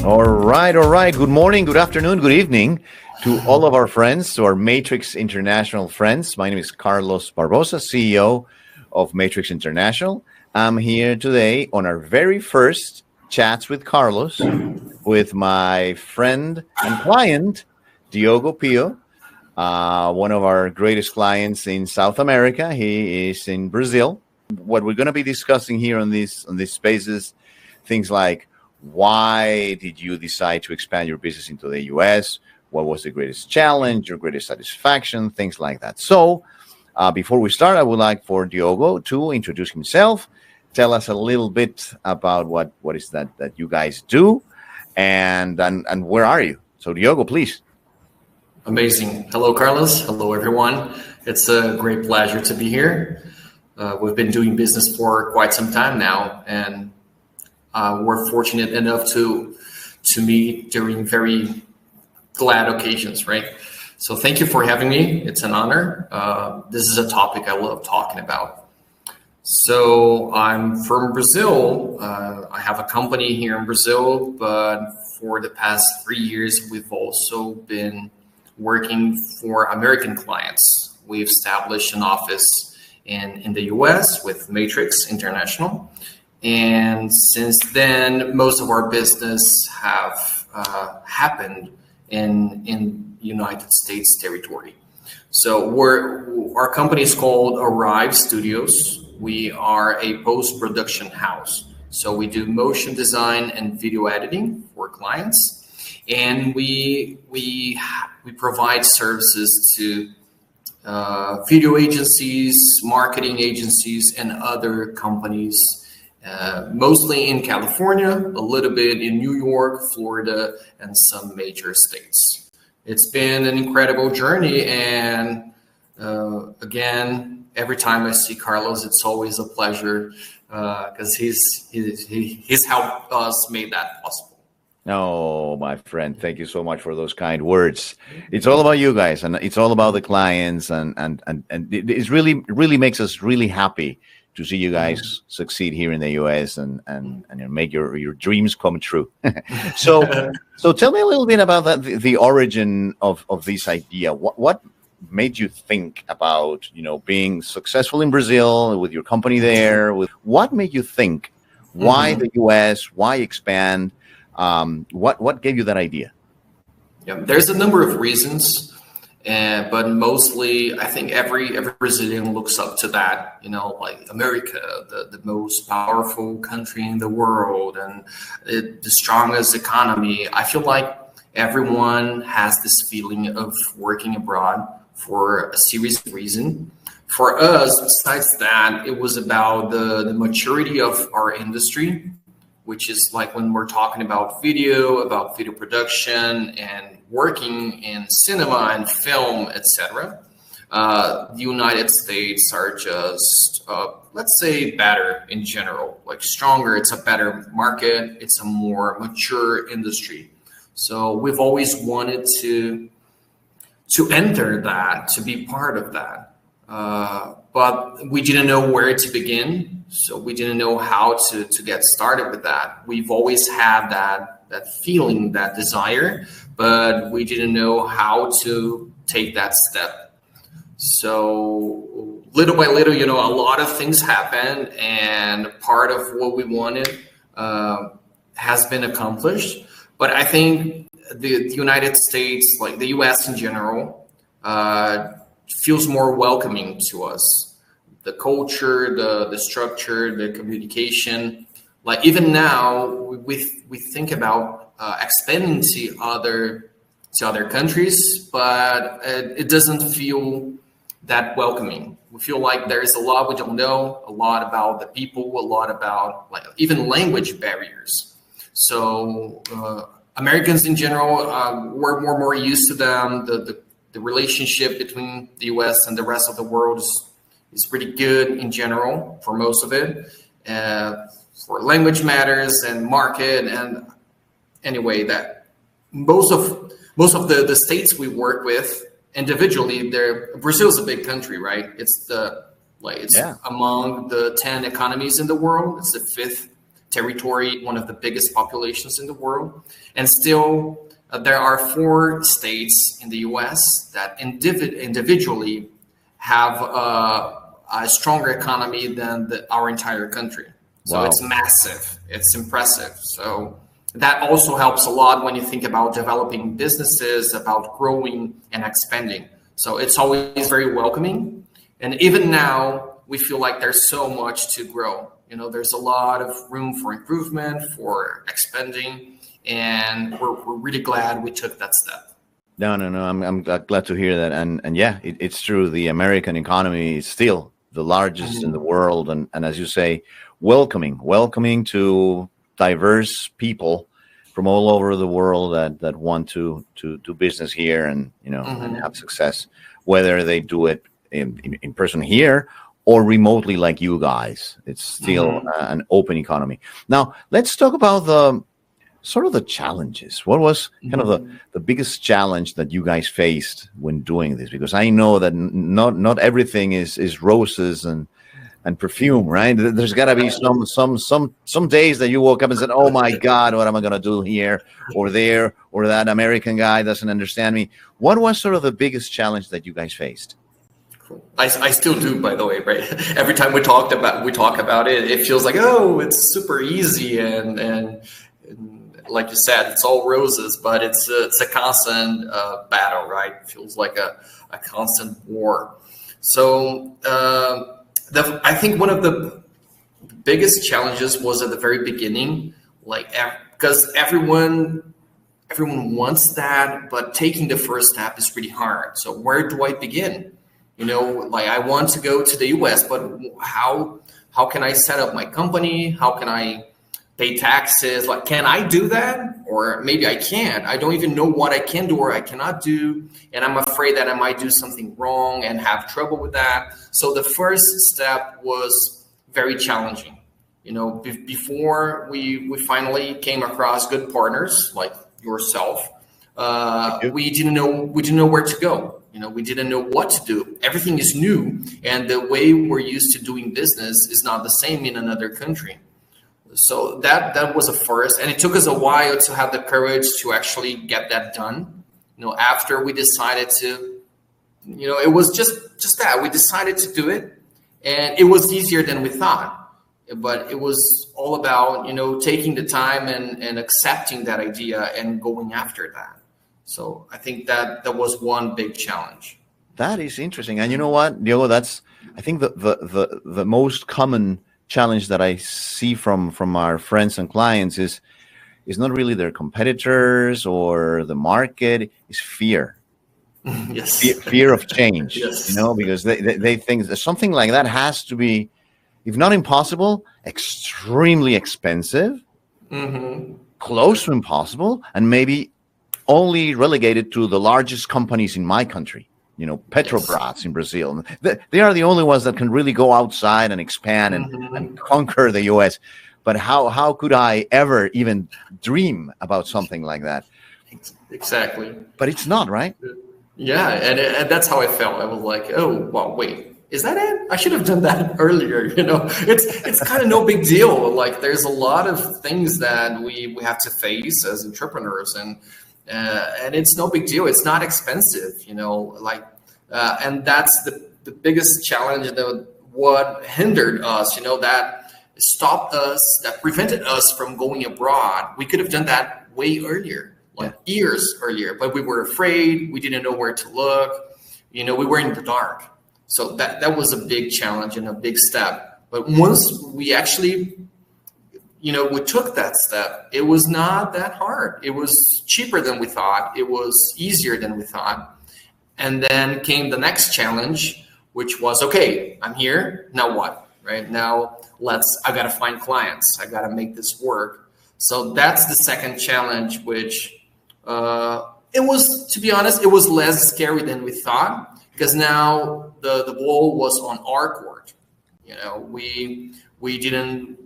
All right. Good morning, good afternoon, good evening to all of our friends, to our Matrix International friends. My name is Carlos Barbosa, CEO of Matrix International. I'm here today on our very first Chats with Carlos with my friend and client, Diogo Pio, one of our greatest clients in South America. He is in Brazil. What we're going to be discussing here on these spaces, things like, why did you decide to expand your business into the U.S.? What was the greatest challenge, your greatest satisfaction, things like that. So before we start, I would like for Diogo to introduce himself, tell us a little bit about what is that you guys do, and where are you? So Diogo, please. Amazing. Hello, Carlos. Hello, everyone. It's a great pleasure to be here. We've been doing business for quite some time now, and we're fortunate enough to meet during very glad occasions, right? So thank you for having me. It's an honor. This is a topic I love talking about. So I'm from Brazil. I have a company here in Brazil, but for the past 3 years, we've also been working for American clients. We've established an office in the US with Matrix International. And since then, most of our business have happened in United States territory. So our company is called Arrive Studios. We are a post-production house. So we do motion design and video editing for clients, and we provide services to video agencies, marketing agencies, and other companies. Mostly in California, a little bit in New York, Florida, and some major states. It's been an incredible journey, and again, every time I see Carlos, it's always a pleasure because he's helped us make that possible. Oh, my friend, thank you so much for those kind words. It's all about you guys, and it's all about the clients, and it really makes us really happy to see you guys succeed here in the U.S. and make your dreams come true. So tell me a little bit about the origin of this idea. What made you think about being successful in Brazil with your company there? What made you think? Why the U.S.? Why expand? What gave you that idea? Yeah, there's a number of reasons. But mostly, I think every Brazilian looks up to that, like America, the most powerful country in the world and the strongest economy. I feel like everyone has this feeling of working abroad for a series of reasons. For us, besides that, it was about the maturity of our industry, which is like when we're talking about video production and working in cinema and film, etc. The United States are just, let's say, better in general, like stronger. It's a better market. It's a more mature industry. So we've always wanted to enter that, to be part of that. But we didn't know where to begin. So we didn't know how to get started with that. We've always had that feeling, that desire, but we didn't know how to take that step. So little by little, a lot of things happened, and part of what we wanted has been accomplished. But I think the United States, like the US in general, feels more welcoming to us. The culture, the structure, the communication. Like even now, we think about expanding to other countries, but it doesn't feel that welcoming. We feel like there is a lot we don't know, a lot about the people, a lot about like even language barriers. So Americans in general, we're more used to them. The relationship between the US and the rest of the world is pretty good in general for most of it. For language matters and market, and anyway, that most of most of the states we work with individually, Brazil is a big country, right? It's among the 10 economies in the world. It's the fifth territory, one of the biggest populations in the world. And still, there are 4 states in the US that individually have a stronger economy than our entire country. So It's massive. It's impressive. So that also helps a lot when you think about developing businesses, about growing and expanding. So it's always very welcoming. And even now, we feel like there's so much to grow. There's a lot of room for improvement, for expanding, and we're really glad we took that step. No. I'm glad to hear that. And yeah, it's true. The American economy is still the largest in the world. And as you say, welcoming to diverse people from all over the world that want to do business here and and have success, whether they do it in person here or remotely like you guys. It's still an open economy. Now let's talk about the challenges. What was kind of the biggest challenge that you guys faced when doing this? Because I know that not everything is roses and perfume, right? There's got to be some days that you woke up and said, "Oh my God, what am I going to do here or there? Or that American guy doesn't understand me." What was sort of the biggest challenge that you guys faced? Cool. I still do, by the way, right? Every time we talk about it, it feels like, oh, it's super easy and like you said, it's all roses, but it's a constant battle, right? It feels like a constant war. So I think one of the biggest challenges was at the very beginning, because everyone wants that, but taking the first step is really hard. So where do I begin? I want to go to the US, but how can I set up my company? How can I pay taxes? Can I do that? Or maybe I can't. I don't even know what I can do or I cannot do. And I'm afraid that I might do something wrong and have trouble with that. So the first step was very challenging. Before we finally came across good partners like yourself, we didn't know where to go. We didn't know what to do. Everything is new. And the way we're used to doing business is not the same in another country. So that was a first, and it took us a while to have the courage to actually get that done. After we decided to, it was just that we decided to do it, and it was easier than we thought. But it was all about taking the time and accepting that idea and going after that. So I think that was one big challenge. That is interesting, and you know what, Diogo? That's I think the most common challenge that I see from our friends and clients is not really their competitors or the market, is fear. Yes. Fear of change. Yes. Because they think that something like that has to be, if not impossible, extremely expensive, close to impossible, and maybe only relegated to the largest companies in my country. Petrobras in Brazil. They are the only ones that can really go outside and expand and conquer the US. But how could I ever even dream about something like that? Exactly. But it's not, right? Yeah, and that's how I felt. I was like, oh, well, wait, is that it? I should have done that earlier. It's kind of no big deal. There's a lot of things that we have to face as entrepreneurs, and it's no big deal. It's not expensive, and that's the biggest challenge. What hindered us, that stopped us, that prevented us from going abroad. We could have done that way earlier, years earlier, but we were afraid. We didn't know where to look. We were in the dark. So that was a big challenge and a big step. But once we actually we took that step, it was not that hard. It was cheaper than we thought. It was easier than we thought. And then came the next challenge, which was, okay, I'm here. Now what? Right now, I got to find clients. I got to make this work. So that's the second challenge, which it was, to be honest, it was less scary than we thought, because now the ball was on our court. We didn't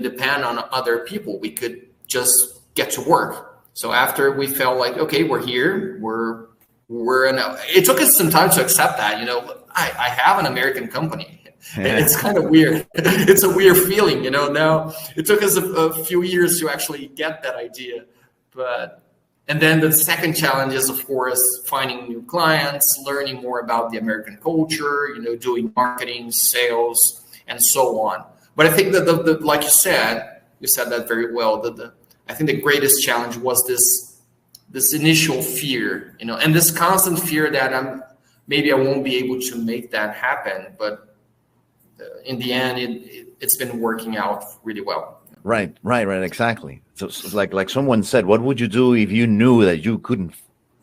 depend on other people. We could just get to work. So after we felt like, okay, we're here, it took us some time to accept that, I have an American company. It's kind of weird. It's a weird feeling, now it took us a few years to actually get that idea. And then the second challenge is, of course, finding new clients, learning more about the American culture, doing marketing, sales, and so on. But I think that like you said that very well, I think the greatest challenge was this initial fear, and this constant fear that maybe I won't be able to make that happen. But in the end, it's been working out really well. Right, exactly. So like someone said, what would you do if you knew that you couldn't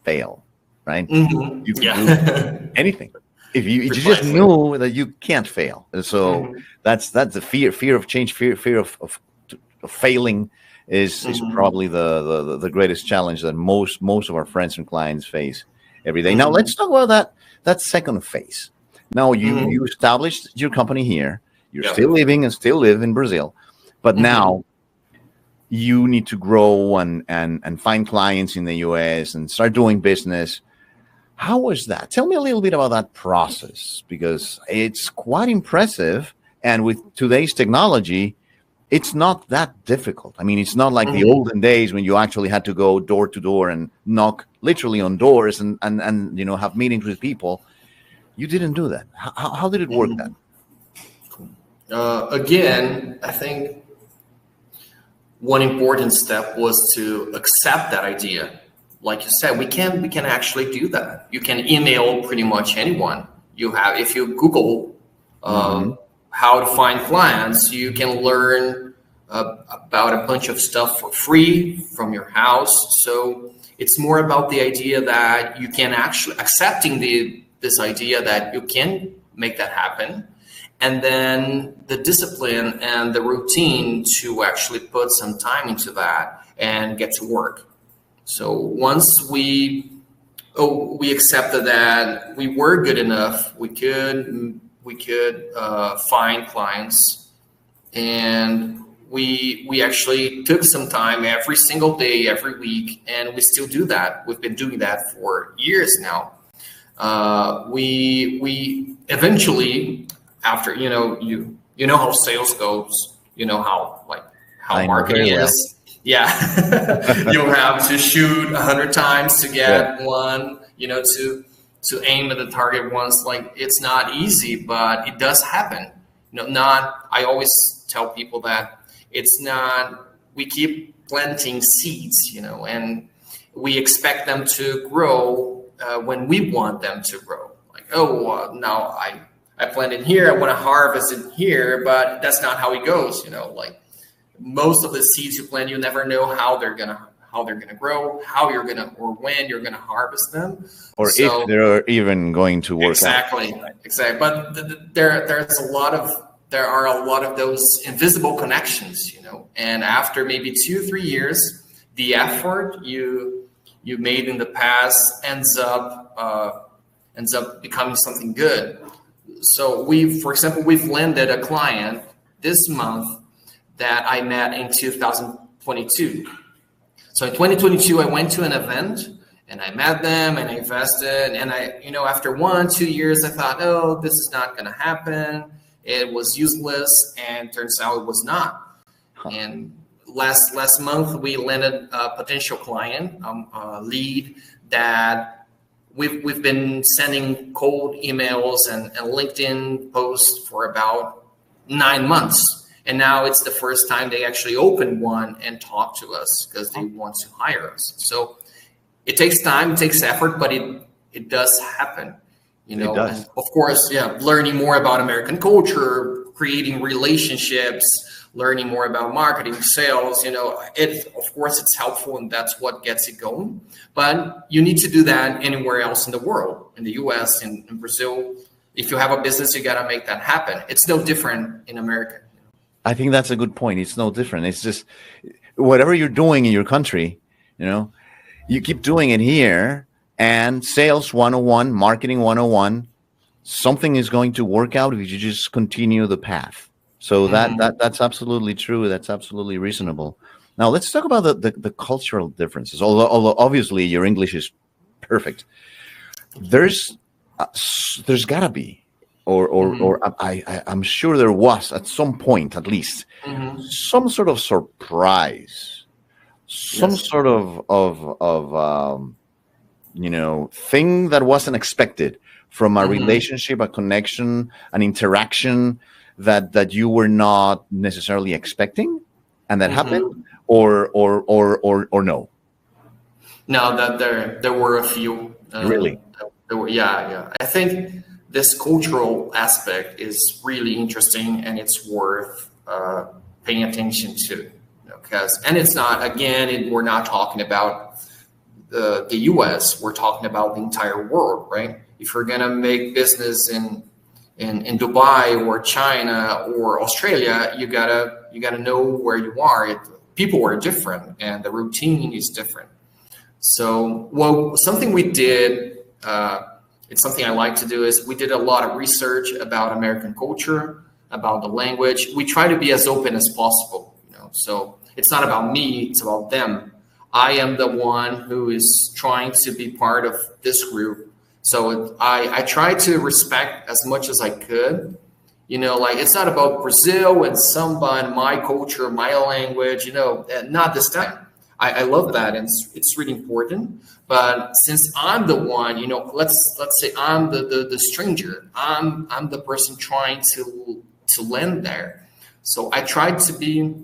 fail, right? Mm-hmm. You could do anything. If you just knew that you can't fail. So that's the fear of change, fear of failing is probably the greatest challenge that most of our friends and clients face every day. Now let's talk about that second phase. Now you established your company here. You're still living and still live in Brazil. But now you need to grow and find clients in the US and start doing business. How was that? Tell me a little bit about that process, because it's quite impressive. And with today's technology, it's not that difficult. I mean, it's not like the olden days when you actually had to go door to door and knock literally on doors and have meetings with people. You didn't do that. How did it work then? Again, I think one important step was to accept that idea. Like you said, we can actually do that. You can email pretty much anyone. If you Google how to find clients, you can learn about a bunch of stuff for free from your house. So it's more about the idea that you can actually accepting this idea that you can make that happen. And then the discipline and the routine to actually put some time into that and get to work. So once we accepted that we were good enough, we could find clients, and we actually took some time every single day, every week, and we still do that. We've been doing that for years now. We eventually, after you know how sales goes, how marketing is. Yeah, you'll have to shoot 100 times to get one. To aim at the target once. Like, it's not easy, but it does happen. I always tell people that it's not. We keep planting seeds, and we expect them to grow when we want them to grow. Like, now I planted here, I want to harvest it here, but that's not how it goes. Like most of the seeds you plant, you never know how they're gonna grow, or when you're gonna harvest them, or if they're even going to work exactly. But there are a lot of those invisible connections, and after maybe 2-3 years, the effort you made in the past ends up becoming something good. So for example, we've landed a client this month that I met in 2022. So in 2022, I went to an event and I met them and I invested. And after 1-2 years, I thought, this is not going to happen. It was useless, and turns out it was not. And last month, we landed a potential client, a lead that we've been sending cold emails and LinkedIn posts for about 9 months. And now it's the first time they actually open one and talk to us because they want to hire us. So it takes time, it takes effort, but it does happen. It does. And of course, learning more about American culture, creating relationships, learning more about marketing, sales, of course it's helpful, and that's what gets it going. But you need to do that anywhere else in the world, in the US, in Brazil. If you have a business, you got to make that happen. It's no different in America. I think that's a good point. It's no different. It's just whatever you're doing in your country, you keep doing it here, and sales 101, marketing 101, something is going to work out if you just continue the path. So that's absolutely true. That's absolutely reasonable. Now let's talk about the cultural differences. Although obviously your English is perfect, there's gotta be, I'm sure there was at some point at least some sort of surprise, some Yes. sort of thing that wasn't expected from a relationship, a connection, an interaction that you were not necessarily expecting, and that happened, or no? No, that there were a few. Really? There were, yeah. I think this cultural aspect is really interesting, and it's worth paying attention to. Because, and it's not, again, we're not talking about the U.S. We're talking about the entire world, right? If you're gonna make business in Dubai or China or Australia, you gotta know where you are. People are different, and the routine is different. So, well, something we did, it's something I like to do, is we did a lot of research about American culture, about the language. We try to be as open as possible, so it's not about me, it's about them. I am the one who is trying to be part of this group. So I try to respect as much as I could. Like, it's not about Brazil and samba and my culture, my language, not this time. I love that, and it's really important. But since I'm the one, let's say I'm the stranger. I'm the person trying to land there. So I tried to be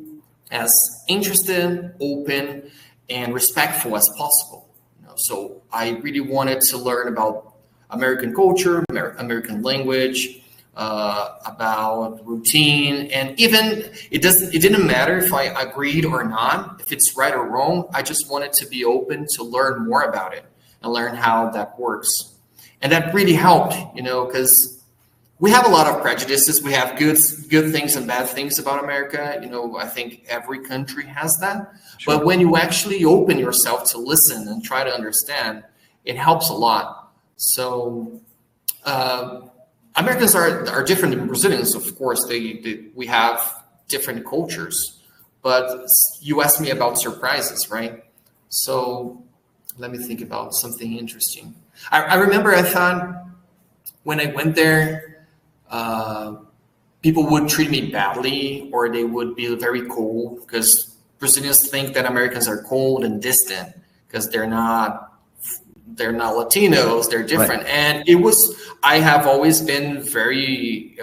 as interested, open, and respectful as possible. So I really wanted to learn about American culture, American language, about routine, and even it didn't matter if I agreed or not, if it's right or wrong. I just wanted to be open to learn more about it and learn how that works. And that really helped, because we have a lot of prejudices. We have good things and bad things about America. I think every country has that. Sure. But when you actually open yourself to listen and try to understand, it helps a lot. So Americans are different than Brazilians, of course. We have different cultures. But you asked me about surprises, right? So let me think about something interesting. I remember I thought when I went there, people would treat me badly, or they would be very cold, because Brazilians think that Americans are cold and distant because they're not Latinos, they're different. Right. And I have always been very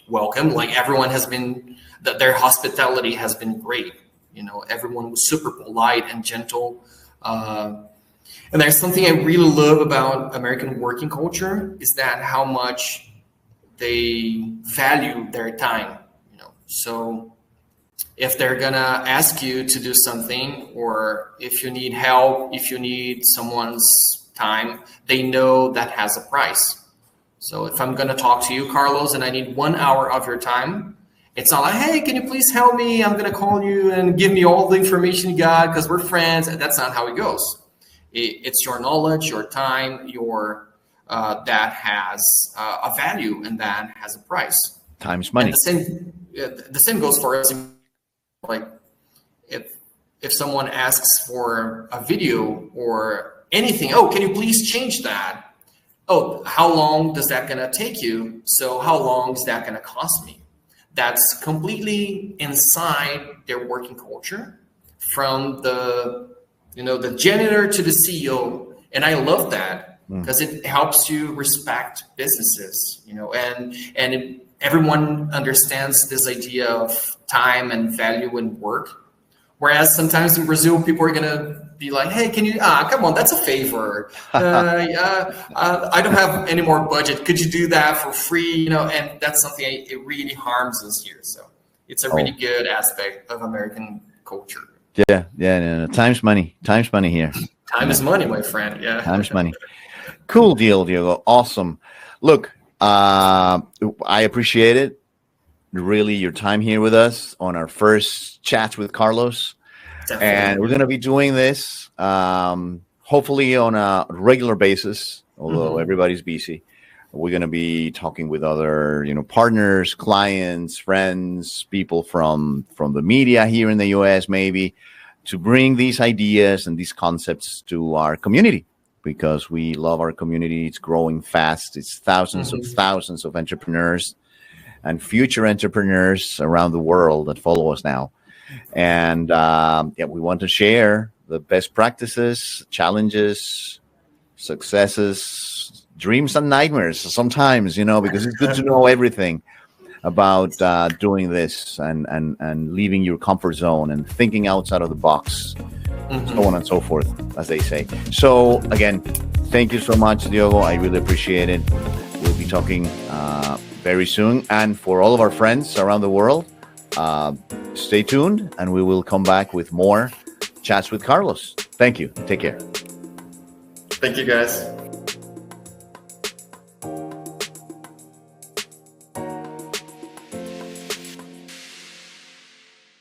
welcome. Like, everyone has been, their hospitality has been great. Everyone was super polite and gentle. And there's something I really love about American working culture, is that how much they value their time. So if they're gonna ask you to do something, or if you need help, if you need someone's time, they know that has a price. So if I'm gonna talk to you, Carlos, and I need 1 hour of your time, it's not like, hey, can you please help me? I'm gonna call you and give me all the information you got because we're friends. And that's not how it goes. It's your knowledge, your time, that has a value, and that has a price. Time's money. And the same goes for us. Like, if someone asks for a video or anything, oh, can you please change that? Oh, how long does that gonna take you? So how long is that gonna cost me? That's completely inside their working culture, from the janitor to the CEO. And I love that, because it helps you respect businesses, and everyone understands this idea of time and value in work. Whereas sometimes in Brazil, people are gonna be like, "Hey, can you? Come on, that's a favor. I don't have any more budget. Could you do that for free?" And that's something it really harms us here. So it's a really good aspect of American culture. Yeah. No. Time's money. Time's money here. Time is money, my friend. Yeah. Time's money. Cool deal, Diego. Awesome. Look, I appreciate it. Really, your time here with us on our first chat with Carlos. Definitely. And we're going to be doing this hopefully on a regular basis, although everybody's busy. We're going to be talking with other, partners, clients, friends, people from the media here in the US, maybe, to bring these ideas and these concepts to our community, because we love our community. It's growing fast. It's thousands of entrepreneurs and future entrepreneurs around the world that follow us now. And we want to share the best practices, challenges, successes, dreams and nightmares sometimes, because it's good to know everything about doing this and leaving your comfort zone and thinking outside of the box, so on and so forth, as they say. So again, thank you so much, Diogo. I really appreciate it. We'll be talking very soon. And for all of our friends around the world, stay tuned, and we will come back with more chats with Carlos. Thank you. Take care. Thank you, guys.